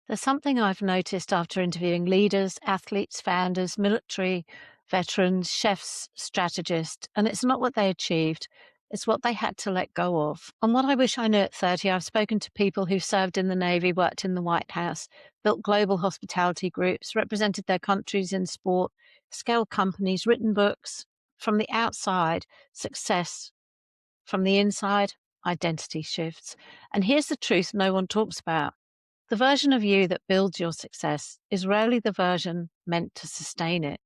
There's something I've noticed after interviewing leaders, athletes, founders, military veterans, chefs, strategists, and it's not what they achieved, it's what they had to let go of. And what I wish I knew at 30, I've spoken to people who've served in the Navy, worked in the White House, built global hospitality groups, represented their countries in sport, scaled companies, written books. From the outside, success. From the inside, identity shifts. And here's the truth no one talks about. The version of you that builds your success is rarely the version meant to sustain it.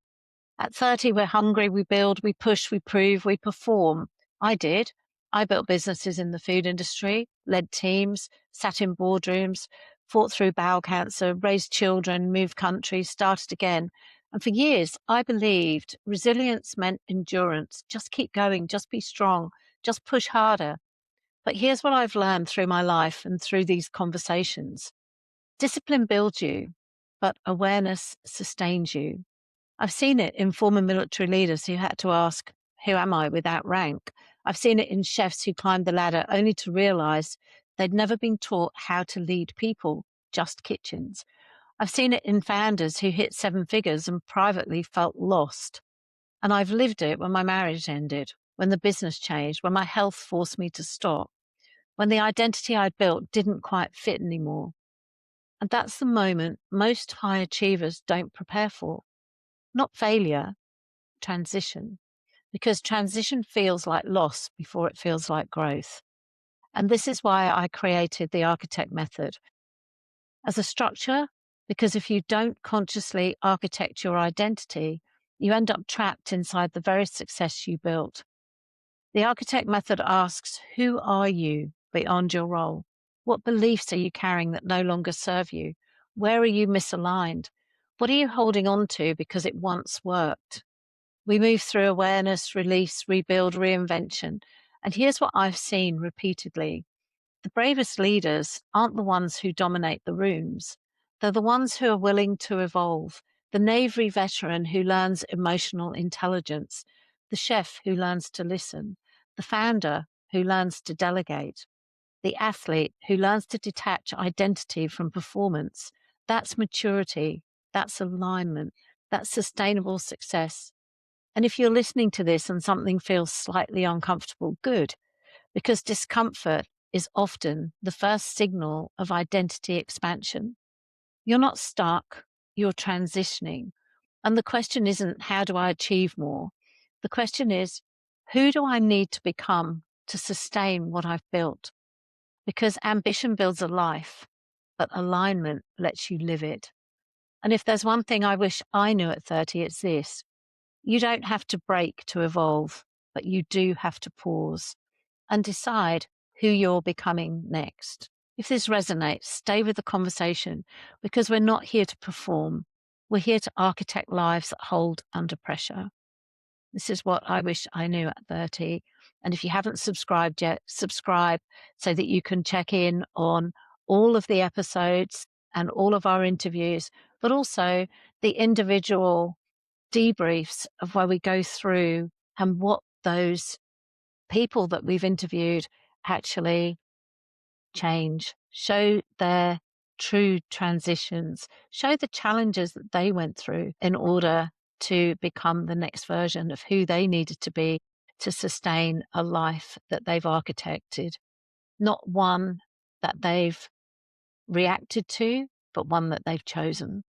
At 30, we're hungry, we build, we push, we prove, we perform. I did. I built businesses in the food industry, led teams, sat in boardrooms, fought through bowel cancer, raised children, moved countries, started again. And for years, I believed resilience meant endurance. Just keep going, just be strong, just push harder. But here's what I've learned through my life and through these conversations. Discipline builds you, but awareness sustains you. I've seen it in former military leaders who had to ask, who am I without rank? I've seen it in chefs who climbed the ladder only to realize they'd never been taught how to lead people, just kitchens. I've seen it in founders who hit seven figures and privately felt lost. And I've lived it when my marriage ended, when the business changed, when my health forced me to stop, when the identity I'd built didn't quite fit anymore. And that's the moment most high achievers don't prepare for. Not failure, transition. Because transition feels like loss before it feels like growth. And this is why I created the architect method as a structure, because if you don't consciously architect your identity, you end up trapped inside the very success you built. The architect method asks, who are you beyond your role? What beliefs are you carrying that no longer serve you? Where are you misaligned? What are you holding on to because it once worked? We move through awareness, release, rebuild, reinvention. And here's what I've seen repeatedly. The bravest leaders aren't the ones who dominate the rooms. They're the ones who are willing to evolve. The Navy veteran who learns emotional intelligence, the chef who learns to listen, the founder who learns to delegate, the athlete who learns to detach identity from performance. That's maturity. That's alignment. That's sustainable success. And if you're listening to this and something feels slightly uncomfortable, good, because discomfort is often the first signal of identity expansion. You're not stuck, you're transitioning. And the question isn't, how do I achieve more? The question is, who do I need to become to sustain what I've built? Because ambition builds a life, but alignment lets you live it. And if there's one thing I wish I knew at 30, it's this. You don't have to break to evolve, but you do have to pause and decide who you're becoming next. If this resonates, stay with the conversation because we're not here to perform. We're here to architect lives that hold under pressure. This is what I wish I knew at 30. And if you haven't subscribed yet, subscribe so that you can check in on all of the episodes and all of our interviews, but also the individual debriefs of where we go through and what those people that we've interviewed actually change, show their true transitions, show the challenges that they went through in order to become the next version of who they needed to be to sustain a life that they've architected, not one that they've reacted to, but one that they've chosen.